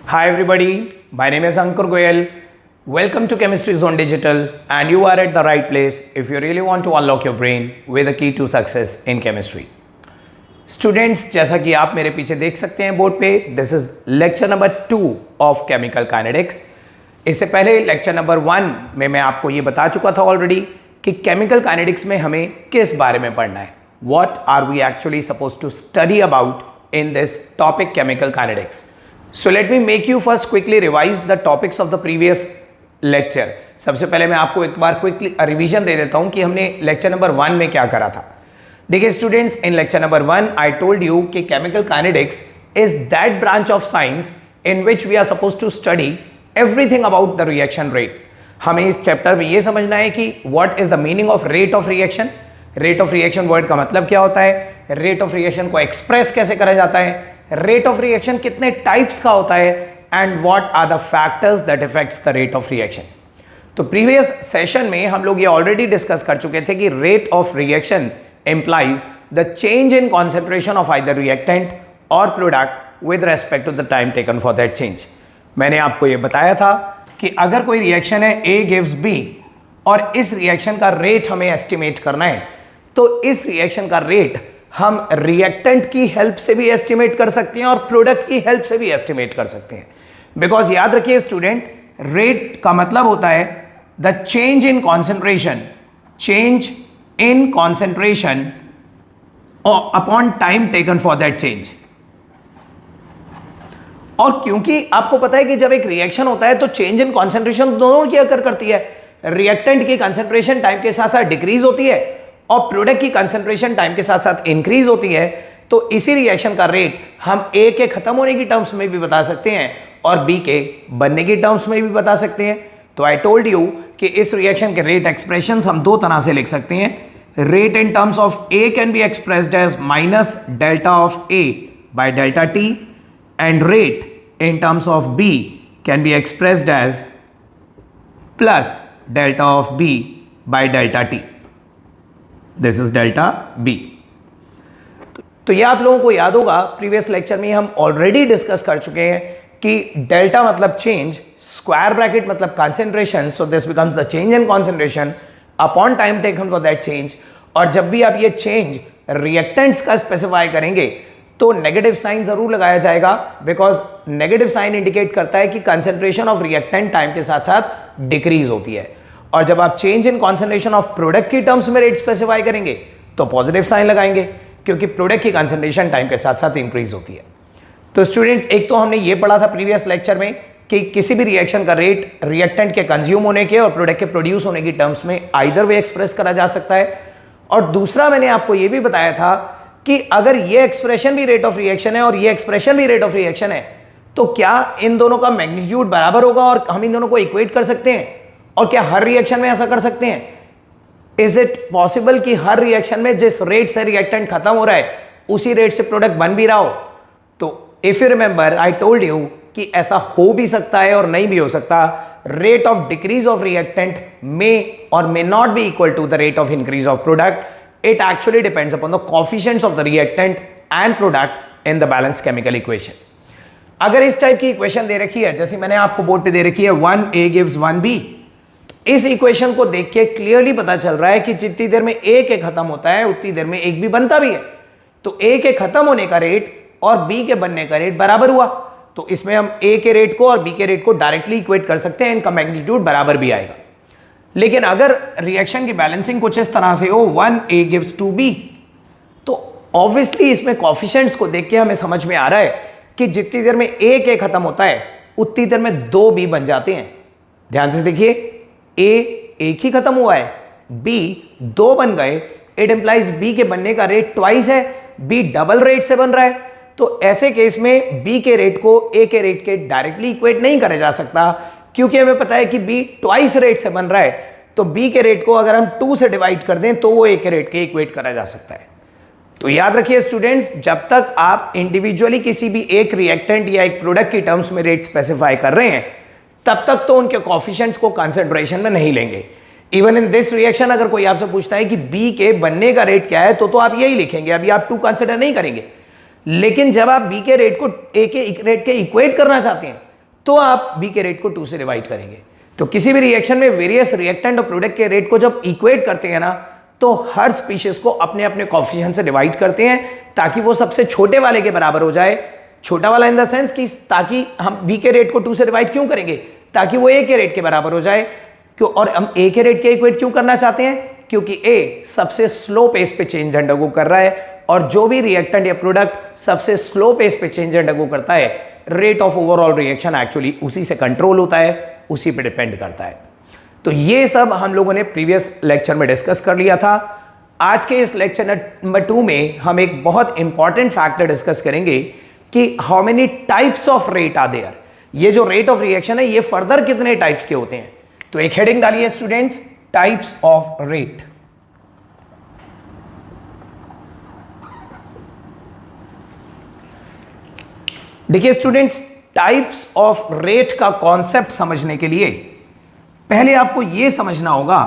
Hi everybody, my name is Ankur Goyal. Welcome to Chemistry Zone Digital and you are at the right place if you really want to unlock your brain with the key to success in chemistry. Students, जैसा कि आप मेरे पीछे देख सकते हैं board पे, this is lecture number 2 of chemical kinetics. इससे पहले lecture number 1 में मैं आपको ये बता चुका था ऑलरेडी कि chemical kinetics में हमें किस बारे में पढ़ना है. What are we actually supposed to study about in this topic chemical kinetics? So let me make you first quickly revise the topics of the previous lecture. सबसे पहले मैं आपको एक बार क्विकली रिवीजन दे देता हूं कि हमने लेक्चर नंबर 1 में क्या करा था. देखिए students, in lecture number 1 I told you कि chemical kinetics is that branch of science in which we are suppose to study everything about the reaction rate. हमें इस चैप्टर में ये समझना है कि what is the meaning of rate of reaction. Rate of reaction word का मतलब क्या होता है, रेट ऑफ रिएक्शन को एक्सप्रेस कैसे करा जाता है, रेट ऑफ रिएक्शन कितने टाइप्स का होता है and what are the factors that effects the rate of reaction. तो प्रीवियस सेशन में हम लोग ये ऑलरेडी डिस्कस कर चुके थे कि rate of reaction implies the change in concentration of either reactant or product with respect to the time taken for that change. मैंने आपको ये बताया था कि अगर कोई रिएक्शन है A gives B और इस रिएक्शन का रेट हमें एस्टिमेट करना है तो इस रिएक्शन का रेट हम रिएक्टेंट की हेल्प से भी एस्टिमेट कर सकते हैं और प्रोडक्ट की हेल्प से भी एस्टिमेट कर सकते हैं. बिकॉज याद रखिए स्टूडेंट, रेट का मतलब होता है the change in concentration, change in concentration upon time taken for that change. और क्योंकि आपको पता है कि जब एक रिएक्शन होता है तो चेंज इन कॉन्सेंट्रेशन दोनों की अकर करती है. रिएक्टेंट की कंसेंट्रेशन टाइम के साथ साथ डिक्रीज होती है और प्रोडक्ट की कंसेंट्रेशन टाइम के साथ साथ इंक्रीज होती है. तो इसी रिएक्शन का रेट हम ए के खत्म होने की टर्म्स में भी बता सकते हैं और बी के बनने की टर्म्स में भी बता सकते हैं. तो आई टोल्ड यू कि इस रिएक्शन के रेट एक्सप्रेशन हम दो तरह से लिख सकते हैं. Rate in terms of A can be expressed as minus delta of A by delta T and rate in terms of B can be expressed as plus delta of B by delta T. This is delta B. तो ये आप लोगों को याद होगा, previous lecture में हम already discuss कर चुके हैं कि डेल्टा मतलब चेंज, स्क्वायर ब्रैकेट मतलब concentration, so this becomes the change in concentration upon time taken for that change. और जब भी आप ये चेंज रिएक्टेंट्स का स्पेसिफाई करेंगे तो नेगेटिव साइन जरूर लगाया जाएगा, बिकॉज नेगेटिव साइन इंडिकेट करता है कि कंसेंट्रेशन ऑफ रिएक्टेंट टाइम के साथ साथ डिक्रीज होती है. और जब आप change in concentration of product की टर्म्स में रेट स्पेसिफाई करेंगे तो पॉजिटिव साइन लगाएंगे क्योंकि प्रोडक्ट की कंसेंट्रेशन टाइम के साथ साथ इंक्रीज होती है. तो स्टूडेंट्स, एक तो हमने ये पढ़ा था प्रीवियस लेक्चर में कि किसी भी रिएक्शन का रेट रिएक्टेंट के कंज्यूम होने के और प्रोडक्ट के प्रोड्यूस होने की टर्म्स में आइदर वे एक्सप्रेस करा जा सकता है. और दूसरा मैंने आपको ये भी बताया था कि अगर ये एक्सप्रेशन भी रेट ऑफ रिएक्शन है और ये एक्सप्रेशन भी रेट ऑफ रिएक्शन है तो क्या इन दोनों का मैग्नीट्यूड बराबर होगा और हम इन दोनों को इक्वेट कर सकते हैं. और क्या हर रिएक्शन में ऐसा कर सकते हैं? इज इट पॉसिबल कि हर रिएक्शन में जिस रेट से रिएक्टेंट खत्म हो रहा है उसी रेट से प्रोडक्ट बन भी रहा हो? तो if you remember, I told you कि ऐसा हो भी सकता है और नहीं भी हो सकता. Rate of decrease of reactant may और may not be equal to the rate of increase of product. It actually depends upon the coefficients of the reactant and product in the balance chemical equation. अगर इस type की equation दे रखी है, जैसे मैंने आपको board पे दे रखी है 1a gives 1b, तो इस इक्वेशन को देख के क्लियरली पता चल रहा है कि जितनी देर में a के खत्म होता है उतनी देर में एक भी बनता भी है. तो a के खत्म होने का रेट और b के बनने का रेट बराबर हुआ, तो इसमें हम a के रेट को और b के रेट को डायरेक्टली इक्वेट कर सकते हैं, इनका मैग्नीट्यूड बराबर भी आएगा. लेकिन अगर रिएक्शन की बैलेंसिंग कुछ इस तरह से हो 1a gives 2b, तो ऑब्वियसली इसमें कोएफिशिएंट्स को देख के हमें समझ में आ रहा है कि जितनी देर में a के खत्म होता है उतनी देर में 2b बन जाते हैं. ध्यान से देखिए, a एक ही खत्म हुआ है, b 2 बन गए. इट इंप्लाइज b के बनने का रेट ट्वाइस है, b डबल रेट से बन रहा है. तो ऐसे केस में b के रेट को a के रेट के डायरेक्टली इक्वेट नहीं करा जा सकता क्योंकि हमें पता है कि b ट्वाइस रेट से बन रहा है. तो b के रेट को अगर हम 2 से डिवाइड कर दें तो वो a के रेट के इक्वेट करा जा सकता है. तो याद रखिए स्टूडेंट्स, जब तक आप इंडिविजुअली किसी भी एक रिएक्टेंट या एक प्रोडक्ट की टर्म्स में रेट स्पेसिफाई कर रहे हैं तब तक तो उनके कोएफिशिएंट्स को कंसिडरेशन में नहीं लेंगे. इवन इन दिस रिएक्शन अगर कोई आपसे पूछता है कि बी के बनने का रेट क्या है तो आप यही लिखेंगे, अभी आप 2 कंसिडर नहीं करेंगे. लेकिन जब आप बी के रेट को ए के रेट के इक्वेट करना चाहते हैं तो आप बी के रेट को 2 से डिवाइड करेंगे। तो किसी भी रिएक्शन में वेरियस रिएक्टेंट और प्रोडक्ट के रेट को जब इक्वेट करते हैं ना, तो हर स्पीशीज को अपने अपने कोएफिशिएंट से डिवाइड करते हैं ताकि वो सबसे छोटे वाले के बराबर हो जाए। छोटा वाला इन द सेंस कि ताकि हम बी के रेट को 2 से डिवाइड क्यों करेंगे, ताकि वो ए के रेट के बराबर हो जाए। क्यों? और हम ए के रेट के इक्वेट क्यों करना चाहते हैं? क्योंकि ए सबसे स्लो पेस पे चेंज अंडरगो कर रहा है, और जो भी रिएक्टेंट या प्रोडक्ट सबसे स्लो पेस पे चेंज अंडरगो करता है, rate of overall reaction actually उसी से कंट्रोल होता है, उसी पे डिपेंड करता है। तो ये सब हम लोगों ने प्रीवियस लेक्चर में डिस्कस कर लिया था। आज के इस लेक्चर नंबर 2 में हम एक बहुत इंपॉर्टेंट फैक्टर डिस्कस करेंगे कि how many types of rate are there. ये जो रेट ऑफ रिएक्शन है ये फर्दर कितने टाइप्स के होते हैं। तो एक हेडिंग डालिए स्टूडेंट्स, टाइप्स ऑफ रेट। देखिए स्टूडेंट्स, टाइप्स ऑफ रेट का कॉन्सेप्ट समझने के लिए पहले आपको यह समझना होगा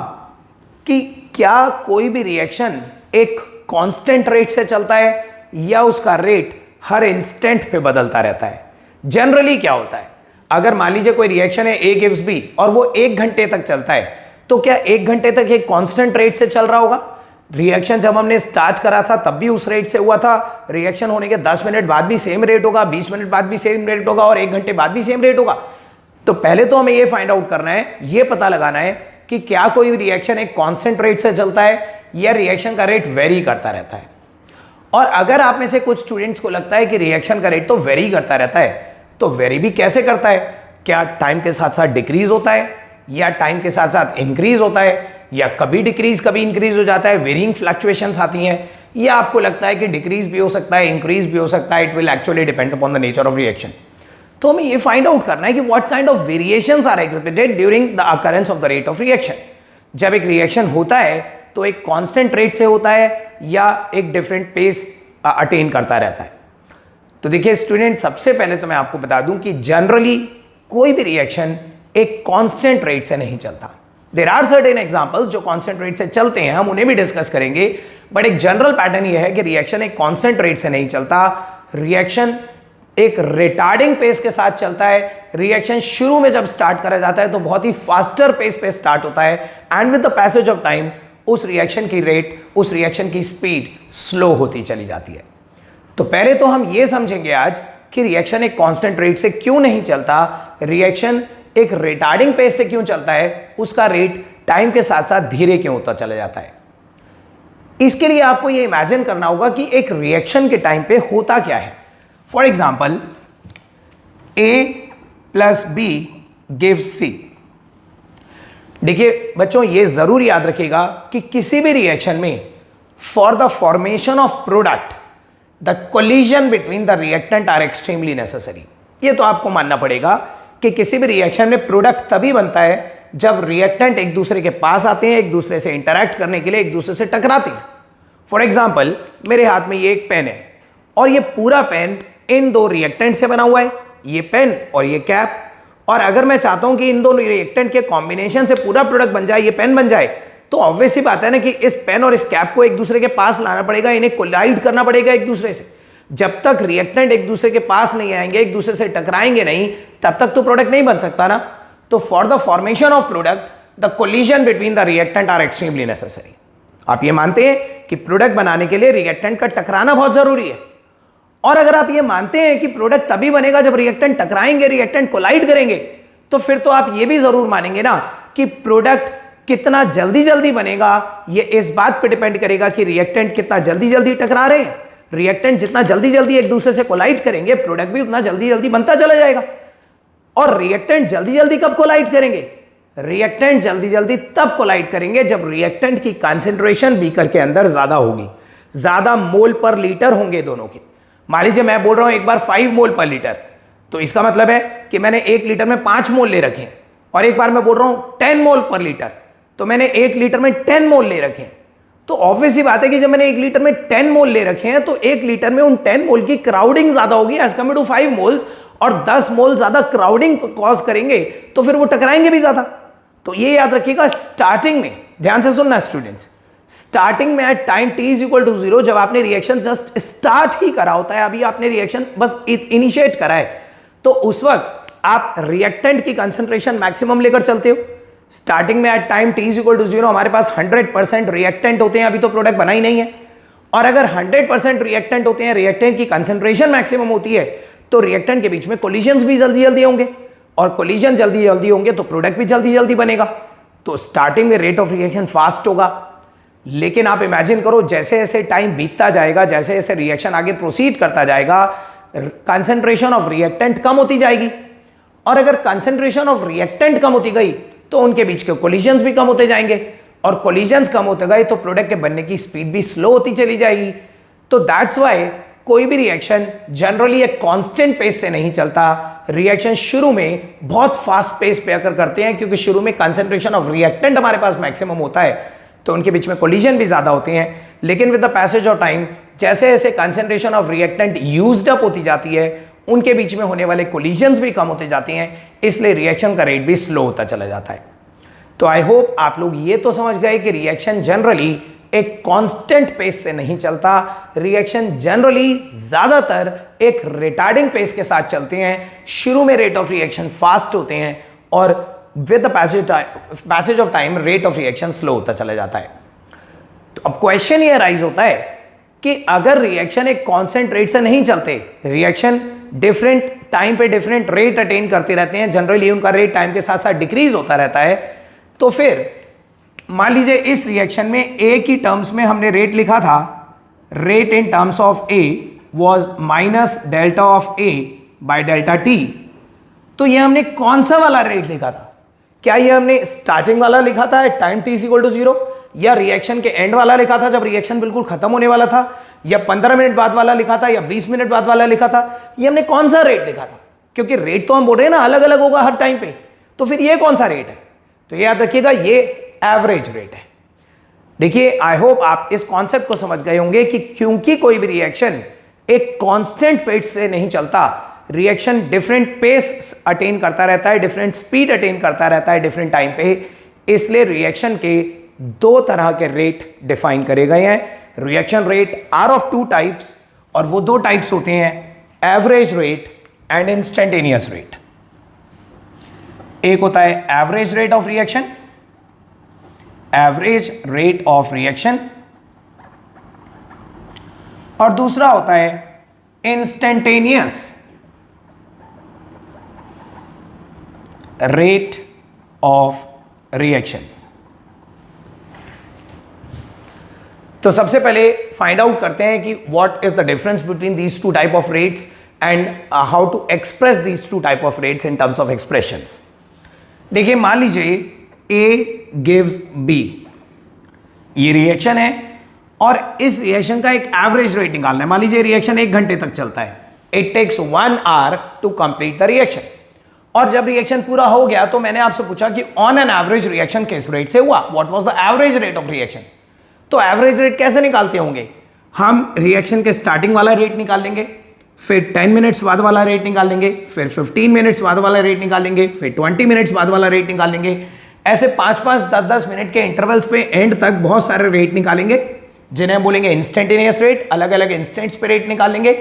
कि क्या कोई भी रिएक्शन एक कांस्टेंट रेट से चलता है या उसका रेट हर इंस्टेंट पे बदलता रहता है। जनरली क्या होता है, अगर मान लीजिए कोई रिएक्शन है A गिव्स B और वो 1 घंटे तक चलता है, तो क्या 1 घंटे तक एक कांस्टेंट रेट से चल रहा होगा? रिएक्शन जब हमने स्टार्ट करा था तब भी उस रेट से हुआ था, रिएक्शन होने के 10 मिनट बाद भी सेम रेट होगा, 20 मिनट बाद भी सेम रेट होगा और 1 घंटे बाद भी सेम रेट होगा। तो पहले तो हमें ये फाइंड आउट करना है, ये पता लगाना है कि क्या कोई रिएक्शन एक कांस्टेंट रेट से चलता है या रिएक्शन का रेट वेरी करता रहता है। और अगर आप में से कुछ स्टूडेंट्स को लगता है कि रिएक्शन का रेट तो वेरी करता रहता है, तो वेरी भी कैसे करता है? क्या टाइम के साथ साथ डिक्रीज होता है या टाइम के साथ साथ इंक्रीज होता है, या कभी डिक्रीज कभी इंक्रीज हो जाता है, वेरिंग फ्लक्चुएशंस आती हैं, या आपको लगता है कि डिक्रीज भी हो सकता है, इंक्रीज भी हो सकता है? It will actually depends upon the nature of reaction. तो हमें ये फाइंड आउट करना है कि what kind of variations are exhibited during the occurrence of the rate of reaction. जब एक रिएक्शन होता है तो एक कांस्टेंट रेट से होता है या एक डिफरेंट पेस अटेन करता रहता है। तो देखिए स्टूडेंट, सबसे पहले तो मैं आपको बता दूं कि जनरली कोई भी रिएक्शन एक कांस्टेंट रेट से नहीं चलता। देयर आर सर्टेन एग्जांपल्स जो कांस्टेंट रेट से चलते हैं, हम उन्हें भी डिस्कस करेंगे, बट एक जनरल पैटर्न यह है कि रिएक्शन एक कांस्टेंट रेट से नहीं चलता। रिएक्शन एक रिटार्डिंग पेस के साथ चलता है। रिएक्शन शुरू में जब स्टार्ट करा जाता है तो बहुत ही फास्टर पेस पे स्टार्ट होता है, and with the passage of time उस रिएक्शन की रेट, उस रिएक्शन की स्पीड स्लो होती चली जाती है। तो पहले तो हम ये समझेंगे आज कि रिएक्शन एक कांस्टेंट रेट से क्यों नहीं चलता, रिएक्शन एक रिटार्डिंग पेस से क्यों चलता है, उसका रेट टाइम के साथ साथ धीरे क्यों होता चला जाता है। इसके लिए आपको ये इमेजिन करना होगा कि एक रिएक्शन के टाइम पे होता क्या है। For example, A + B gives C। देखिए बच्चों, ये जरूर याद रखिएगा कि किसी भी रिएक्शन में for the formation of product the collision between the reactant are extremely necessary. ये तो आपको मानना पड़ेगा कि किसी भी रिएक्शन में प्रोडक्ट तभी बनता है जब रिएक्टेंट एक दूसरे के पास आते हैं, एक दूसरे से इंटरैक्ट करने के लिए एक दूसरे से टकराते हैं। फॉर एग्जाम्पल, मेरे हाथ में ये एक पेन है और ये पूरा पेन इन 2 रिएक्टेंट से बना हुआ है, ये पेन और ये कैप। और अगर मैं चाहता हूं कि इन दोनों रिएक्टेंट के कॉम्बिनेशन से पूरा प्रोडक्ट बन जाए, ये पेन बन जाए, तो ऑब्वियस सी बात है ना कि इस पेन और इस कैप को एक दूसरे के पास लाना पड़ेगा, इन्हें कोलाइड करना पड़ेगा एक दूसरे से। जब तक रिएक्टेंट एक दूसरे के पास नहीं आएंगे, एक दूसरे से टकराएंगे नहीं, तब तक तो प्रोडक्ट नहीं बन सकता ना। तो for the formation of product the collision between the reactant are extremely necessary. आप ये मानते हैं कि प्रोडक्ट बनाने के लिए रिएक्टेंट का टकराना बहुत जरूरी है। और अगर आप ये मानते हैं कि प्रोडक्ट तभी बनेगा जब रिएक्टेंट टकराएंगे, रिएक्टेंट कोलाइड करेंगे, तो फिर तो आप ये भी जरूर मानेंगे ना कि प्रोडक्ट कितना जल्दी जल्दी बनेगा, ये इस बात पे डिपेंड करेगा कि रिएक्टेंट कितना जल्दी जल्दी टकरा रहे हैं। रिएक्टेंट जितना जल्दी जल्दी एक दूसरे से कोलाइड करेंगे, प्रोडक्ट भी उतना जल्दी जल्दी बनता चला जाएगा। और रिएक्टेंट जल्दी जल्दी कब कोलाइड करेंगे? रिएक्टेंट जल्दी जल्दी तब कोलाइड करेंगे जब रिएक्टेंट की कंसंट्रेशन बीकर के अंदर ज्यादा होगी, ज्यादा मोल पर लीटर होंगे दोनों के। मान लीजिए मैं बोल रहा हूं एक बार 5 मोल पर लीटर, तो इसका मतलब है कि मैंने 1 लीटर में 5 मोल ले रखे हैं। और एक बार मैं बोल रहा हूं 10 मोल पर लीटर, तो मैंने 1 लीटर में 10 मोल ले रखे हैं। तो ऑब्वियस सी बात है कि जब मैंने 1 लीटर में 10 मोल ले रखे हैं, तो 1 लीटर में उन 10 मोल की क्राउडिंग ज्यादा होगी एज कम्पेयर टू 5 मोल्स, और 10 मोल ज्यादा क्राउडिंग कॉज करेंगे, तो फिर वो टकराएंगे भी ज्यादा। तो ये याद रखिएगा, स्टार्टिंग में ध्यान से सुनना स्टूडेंट्स, स्टार्टिंग में एट टाइम t = 0, जब आपने रिएक्शन जस्ट स्टार्ट ही करा होता है, अभी आपने रिएक्शन बस इनिशिएट करा है, तो उस वक्त आप रिएक्टेंट की कंसंट्रेशन मैक्सिमम लेकर चलते हो। स्टार्टिंग में at time t is equal to 0 हमारे पास 100% रिएक्टेंट होते हैं, अभी तो प्रोडक्ट बना ही नहीं है। और अगर 100% रिएक्टेंट होते हैं, रिएक्टेंट की कंसंट्रेशन मैक्सिमम होती है, तो रिएक्टेंट के बीच में कोलिजन्स भी जल्दी जल्दी होंगे, और कोलिजन जल्दी जल्दी होंगे तो प्रोडक्ट भी जल्दी जल्दी बनेगा। तो स्टार्टिंग में रेट ऑफ रिएक्शन फास्ट होगा, लेकिन आप इमेजिन करो जैसे जैसे टाइम बीतता जाएगा, जैसे जैसे रिएक्शन आगे प्रोसीड करता जाएगा, कंसंट्रेशन ऑफ रिएक्टेंट कम होती जाएगी। और अगर कंसंट्रेशन ऑफ रिएक्टेंट कम होती गई तो उनके बीच के कोलिजन्स भी कम होते जाएंगे, और कोलिजन्स कम होते गए तो प्रोडक्ट के बनने की स्पीड भी स्लो होती चली जाएगी। तो दैट्स वाई कोई भी रिएक्शन जनरली एक कांस्टेंट पेस से नहीं चलता। रिएक्शन शुरू में बहुत फास्ट पेस पे अकर करते हैं, क्योंकि शुरू में कंसंट्रेशन ऑफ रिएक्टेंट हमारे पास मैक्सिमम होता है, तो उनके बीच में कोलिजन भी ज्यादा होते हैं। लेकिन with the passage of time जैसे जैसे concentration of reactant used up होती जाती है, उनके बीच में होने वाले कोलिजन्स भी कम होते जाते हैं, इसलिए रिएक्शन का रेट भी स्लो होता चला जाता है। तो आई होप आप लोग ये तो समझ गए कि रिएक्शन जनरली एक कांस्टेंट पेस से नहीं चलता। रिएक्शन जनरली ज्यादातर एक रिटार्डिंग पेस के साथ चलते हैं। शुरू में रेट ऑफ रिएक्शन फास्ट होते हैं, और with the passage of time rate of reaction slow होता चला जाता है। तो अब क्वेश्चन ये राइज होता है कि अगर रिएक्शन एक कांस्टेंट रेट से नहीं चलते, रिएक्शन डिफरेंट टाइम पे डिफरेंट रेट अटेन करते रहते हैं, जनरली उनका रेट टाइम के साथ साथ डिक्रीज होता रहता है, तो फिर मान लीजिए इस रिएक्शन में A की टर्म्स में हमने रेट लिखा था, rate in terms of A was minus delta of A by delta T। तो ये हमने कौन सा वाला रेट लिखा था? क्या ये हमने स्टार्टिंग वाला लिखा था टाइम t इक्वल टू 0, या रिएक्शन के एंड वाला लिखा था जब रिएक्शन बिल्कुल खत्म होने वाला था, या 15 मिनट बाद वाला लिखा था, या 20 मिनट बाद वाला लिखा था? ये हमने कौन सा रेट लिखा था? क्योंकि रेट तो हम बोल रहे हैं ना अलग अलग होगा हर टाइम पे, तो फिर ये कौन सा रेट है? तो याद रखिएगा ये एवरेज रेट है। देखिए आई होप आप इस कॉन्सेप्ट को समझ गए होंगे कि क्योंकि कोई भी रिएक्शन एक कांस्टेंट पेस से नहीं चलता, रिएक्शन डिफरेंट पेस अटेन करता रहता है, डिफरेंट स्पीड अटेन करता रहता है डिफरेंट टाइम पे, इसलिए रिएक्शन के दो तरह के रेट डिफाइन करे गए हैं। Reaction rate are of two types, और वो दो टाइप्स होते हैं average rate and instantaneous rate. एक होता है average rate of reaction, average rate of reaction, और दूसरा होता है इंस्टेंटेनियस रेट ऑफ रिएक्शन। तो सबसे पहले फाइंड आउट करते हैं कि what is the difference between these two type of rates and how to express these two type of rates in terms of expressions. देखिए मान लीजिए A गिव्स B, ये रिएक्शन है और इस रिएक्शन का एक एवरेज रेट निकालना है। मान लीजिए रिएक्शन 1 घंटे तक चलता है, it takes 1 hour to complete the reaction. और जब रिएक्शन पूरा हो गया तो मैंने आपसे पूछा कि ऑन एन एवरेज रिएक्शन किस रेट से हुआ, what was the average rate of reaction. तो एवरेज रेट कैसे निकालते होंगे? हम रिएक्शन के स्टार्टिंग वाला रेट निकाल लेंगे, फिर 10 मिनट्स बाद वाला रेट निकाल लेंगे, फिर 15 मिनट्स बाद वाला रेट निकाल लेंगे, फिर 20 मिनट्स बाद वाला रेट निकाल लेंगे। ऐसे 5-5, 10-10 मिनट के इंटरवल्स पे एंड तक बहुत सारे रेट निकालेंगे, जिन्हें बोलेंगे इंस्टेंटेनियस रेट। अलग अलग इंस्टेंट्स पे रेट निकाल लेंगे,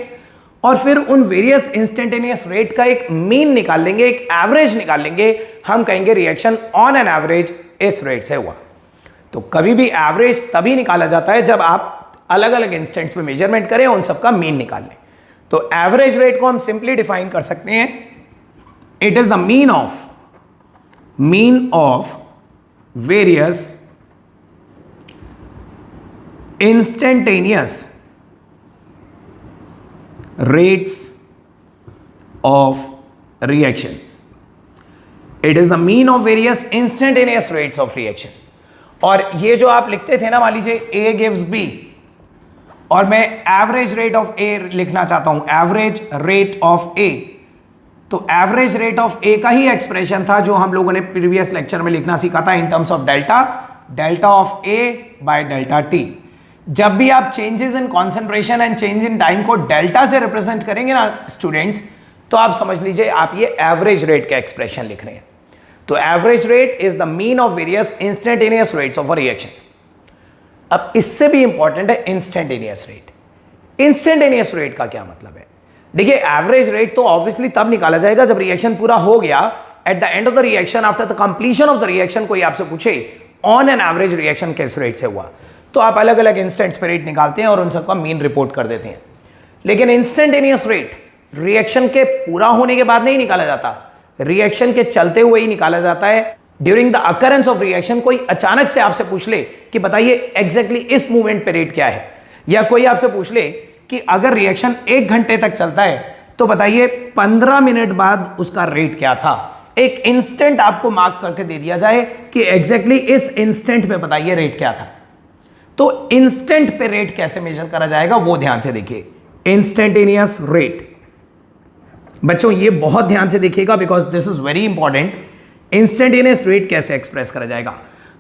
और फिर उन वेरियस इंस्टेंटेनियस रेट का एक मीन निकाल लेंगे, एक एवरेज निकाल लेंगे। हम कहेंगे रिएक्शन ऑन एन एवरेज इस रेट से हुआ। तो कभी भी एवरेज तभी निकाला जाता है जब आप अलग अलग इंस्टेंट्स पे मेजरमेंट करें, उन सबका मीन निकाल लें। तो एवरेज रेट को हम सिंपली डिफाइन कर सकते हैं, it is the mean of various instantaneous rates of reaction. It is the mean of various instantaneous rates of reaction. और ये जो आप लिखते थे ना, मान लीजिए A गिव्स B, और मैं एवरेज रेट ऑफ A लिखना चाहता हूं, एवरेज रेट ऑफ A। तो एवरेज रेट ऑफ A का ही एक्सप्रेशन था जो हम लोगों ने प्रीवियस लेक्चर में लिखना सीखा था इन terms of delta of A by delta T। जब भी आप changes in concentration and change in time को डेल्टा से रिप्रेजेंट करेंगे ना स्टूडेंट्स, तो आप समझ लीजिए आप ये एवरेज रेट का एक्सप्रेशन लिख रहे हैं। तो average rate is the mean of various instantaneous rates of a reaction. अब इससे भी इंपॉर्टेंट है इंस्टेंटेनियस रेट। इंस्टेंटेनियस रेट का क्या मतलब है? देखिए एवरेज रेट तो ऑब्वियसली तब निकाला जाएगा जब रिएक्शन पूरा हो गया, at the end of the reaction, after the completion of the reaction कोई आपसे पूछे ऑन एन एवरेज रिएक्शन किस रेट से हुआ, तो आप अलग अलग इंस्टेंट्स पे रेट निकालते हैं और उन सबका मीन रिपोर्ट कर देते हैं। लेकिन इंस्टेंटेनियस रेट रिएक्शन के पूरा होने के बाद नहीं निकाला जाता, रिएक्शन के चलते हुए ही निकाला जाता है। During the occurrence of reaction कोई अचानक से आपसे पूछ ले कि बताइए एग्जैक्टली इस मूवमेंट पे रेट क्या है, या कोई आपसे पूछ ले कि अगर रिएक्शन 1 घंटे तक चलता है तो बताइए 15 मिनट बाद उसका रेट क्या था, एक इंस्टेंट आपको मार्क करके दे दिया जाए कि एग्जैक्टली इस इंस्टेंट पे बताइए रेट क्या था। तो इंस्टेंट पे रेट कैसे मेजर करा जाएगा वो ध्यान से देखिए। इंस्टेंटेनियस रेट, बच्चों ये बहुत ध्यान से देखिएगा because this is very important. Instantaneous rate कैसे एक्सप्रेस करा जाएगा?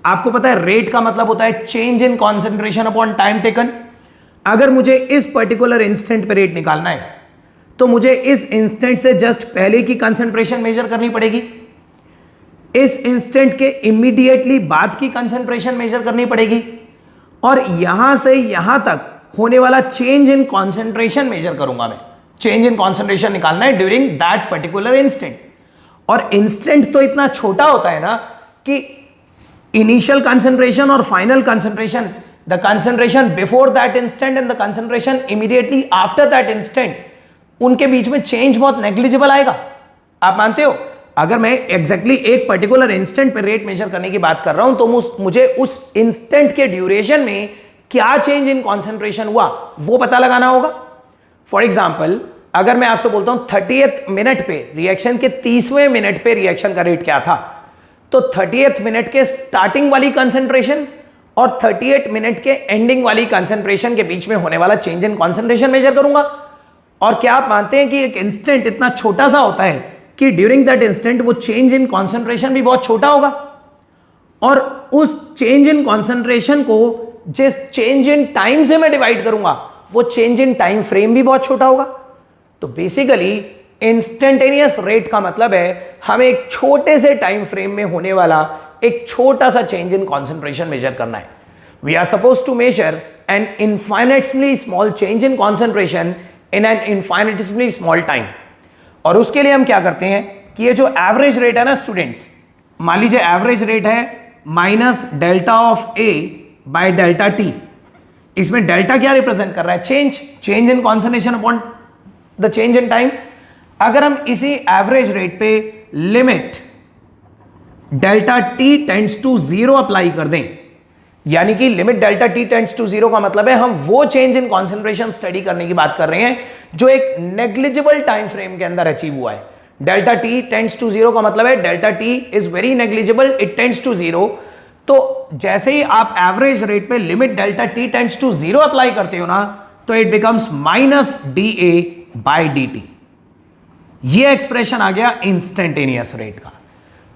आपको पता है रेट का मतलब होता है change in concentration upon time taken. अगर मुझे इस पर्टिकुलर इंस्टेंट पे रेट निकालना है तो मुझे इस इंस्टेंट से जस्ट पहले की कंसेंट्रेशन मेजर करनी पड़ेगी, इस इंस्टेंट के इमीडिएटली बाद की कंसेंट्रेशन मेजर करनी पड़ेगी, और यहां से यहां तक होने वाला चेंज इन कॉन्सेंट्रेशन मेजर करूंगा मैं। चेंज इन कॉन्सेंट्रेशन निकालना है ड्यूरिंग दैट पर्टिकुलर इंस्टेंट। और इंस्टेंट तो इतना छोटा होता है ना कि इनिशियल कंसेंट्रेशन और final concentration, the concentration before that instant and the concentration immediately after that instant, उनके बीच में चेंज बहुत नेग्लिजिबल आएगा। आप मानते हो? अगर मैं एग्जैक्टली एक पर्टिकुलर इंस्टेंट पे रेट मेजर करने की बात कर रहा हूं तो मुझे उस इंस्टेंट के ड्यूरेशन में क्या चेंज इन कॉन्सेंट्रेशन हुआ वो पता लगाना होगा। फॉर एग्जाम्पल, अगर मैं आपसे बोलता हूं 30th मिनट पे रिएक्शन के 30वें मिनट पे रिएक्शन का रेट क्या था, तो 30th मिनट के स्टार्टिंग वाली कंसेंट्रेशन और 38 मिनट के एंडिंग वाली कंसेंट्रेशन के बीच में होने वाला चेंज इन कॉन्सेंट्रेशन मेजर करूंगा। और क्या आप मानते हैं कि एक इंस्टेंट इतना छोटा सा होता है कि ड्यूरिंग दैट इंस्टेंट वो चेंज इन कॉन्सेंट्रेशन भी बहुत छोटा होगा, और उस चेंज इन कॉन्सेंट्रेशन को जिस चेंज इन टाइम से मैं डिवाइड करूंगा वो चेंज इन टाइम फ्रेम भी बहुत छोटा होगा। तो बेसिकली इंस्टेंटेनियस रेट का मतलब है हमें एक छोटे से टाइम फ्रेम में होने वाला एक छोटा सा चेंज इन कॉन्सेंट्रेशन मेजर करना है। We are suppose to measure an infinitely small change in concentration in an infinitely small time. और उसके लिए हम क्या करते हैं कि ये जो एवरेज रेट है ना स्टूडेंट्स, मान लीजिए एवरेज रेट है minus delta of A by delta t. इसमें डेल्टा क्या रिप्रेजेंट कर रहा है? Change in concentration upon the change in time. अगर हम इसी एवरेज रेट पे limit delta t tends to 0 apply कर दें, यानी कि limit delta t tends to 0 का मतलब है हम वो चेंज इन कॉन्सेंट्रेशन स्टडी करने की बात कर रहे हैं जो एक नेग्लिजिबल टाइम फ्रेम के अंदर अचीव हुआ है। डेल्टा टी टेंड्स टू 0 का मतलब है delta t is very negligible, it tends to 0। तो जैसे ही आप एवरेज रेट पे limit delta t tends to 0 apply करते हो ना, तो it becomes minus d a by d t. ये एक्सप्रेशन आ गया इंस्टेंटेनियस रेट का।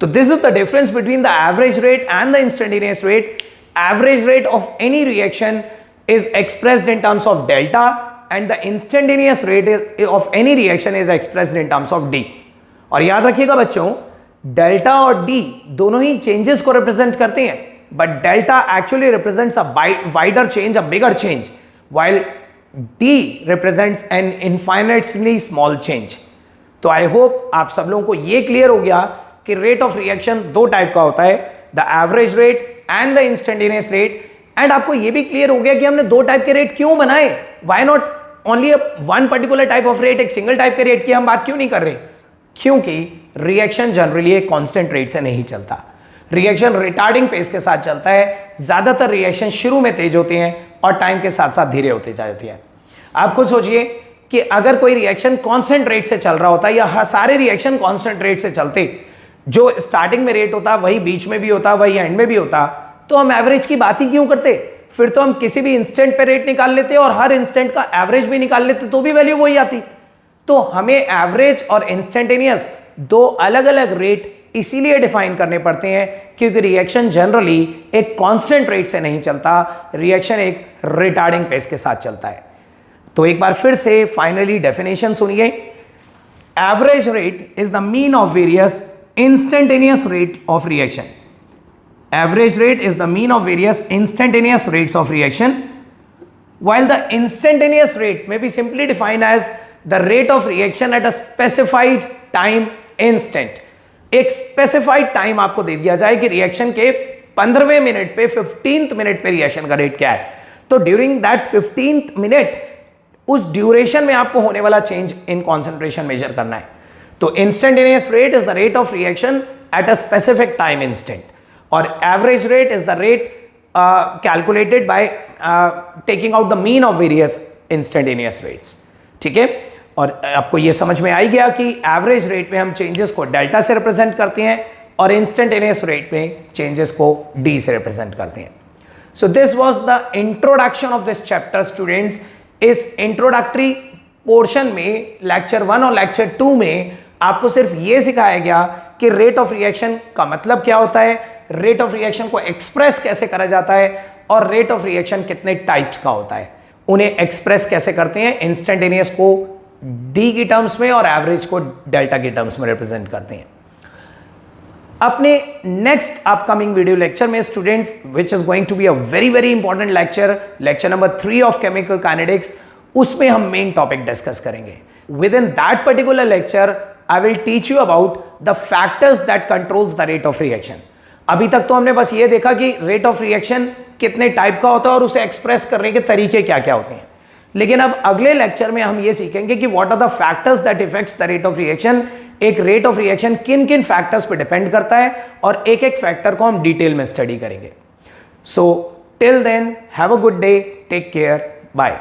तो this is the difference between the average rate and the instantaneous rate. Average rate of any reaction is expressed in terms of delta and the instantaneous rate of any reaction is expressed in terms of D। और याद रखिएगा बच्चों, delta और D दोनों ही changes को represent करते हैं, but delta actually represents a wider change, a bigger change, while D represents an infinitely small change। तो आई होप आप सब लोगों को ये क्लियर हो गया कि रेट ऑफ रिएक्शन दो टाइप का होता है, the average rate and the instantaneous rate. And आपको यह भी क्लियर हो गया कि हमने दो टाइप के रेट क्यों बनाए, why not only one particular type of rate, एक सिंगल टाइप के रेट की हम बात क्यों नहीं कर रहे? क्योंकि रिएक्शन जनरली एक कांस्टेंट रेट से नहीं चलता, रिएक्शन रिटार्डिंग पेस के साथ चलता है। ज्यादातर रिएक्शन शुरू में तेज होते हैं और टाइम के साथ साथ धीरे होते जाते हैं। आप खुद सोचिए कि अगर कोई रिएक्शन कांस्टेंट रेट से चल रहा होता या सारे रिएक्शन कांस्टेंट रेट से चलते, जो स्टार्टिंग में रेट होता वही बीच में भी होता वही एंड में भी होता, तो हम एवरेज की बात ही क्यों करते? फिर तो हम किसी भी इंस्टेंट पे रेट निकाल लेते और हर इंस्टेंट का एवरेज भी निकाल लेते तो भी वैल्यू वही आती। तो हमें एवरेज और इंस्टेंटेनियस दो अलग अलग रेट इसीलिए डिफाइन करने पड़ते हैं क्योंकि रिएक्शन जनरली एक कांस्टेंट रेट से नहीं चलता, रिएक्शन एक रिटार्डिंग पेस के साथ चलता है। तो एक बार फिर से फाइनली डेफिनेशन सुनिए। Average rate is the mean of various instantaneous rate of reaction। Average rate is the mean of various instantaneous rates of reaction, while the instantaneous rate may be simply defined as the rate of reaction at a specified time instant. एक specified time आपको दे दिया जाए कि reaction के 15वें minute पे 15th minute पे reaction का rate क्या है, तो ड्यूरिंग दैट 15th मिनट उस ड्यूरेशन में आपको होने वाला चेंज इन कॉन्सेंट्रेशन मेजर करना है। तो instantaneous rate is the rate of reaction at a specific time instant, और average rate is the rate calculated by taking out the mean of various instantaneous rates. ठीक है, और आपको यह समझ में आई गया कि एवरेज रेट में हम चेंजेस को डेल्टा से रिप्रेजेंट करते हैं और इंस्टेंटेनियस रेट में चेंजेस को डी से रिप्रेजेंट करते हैं। So this was the introduction of this chapter students. इस इंट्रोडक्टरी पोर्शन में लेक्चर 1 और लेक्चर 2 में आपको सिर्फ ये सिखाया गया कि रेट ऑफ रिएक्शन का मतलब क्या होता है, रेट ऑफ रिएक्शन को एक्सप्रेस कैसे करा जाता है, और रेट ऑफ रिएक्शन कितने टाइप्स का होता है, उन्हें एक्सप्रेस कैसे करते हैं, इंस्टेंटेनियस को डी की टर्म्स में और एवरेज को डेल्टा की टर्म्स में रिप्रेजेंट करते हैं। अपने नेक्स्ट अपकमिंग वीडियो लेक्चर में students, which is going to be a very very important lecture, lecture number 3 of chemical kinetics, उसमें हम मेन टॉपिक डिस्कस करेंगे। Within that particular lecture I will teach you about the factors that controls the rate of reaction. अभी तक तो हमने बस ये देखा कि रेट ऑफ रिएक्शन कितने टाइप का होता है और उसे एक्सप्रेस करने के तरीके क्या क्या होते हैं, लेकिन अब अगले लेक्चर में हम ये सीखेंगे कि what are the factors that effects the rate of reaction. एक रेट ऑफ रिएक्शन किन किन फैक्टर्स पे डिपेंड करता है, और एक एक फैक्टर को हम डिटेल में स्टडी करेंगे। So till then have a good day, take care, bye.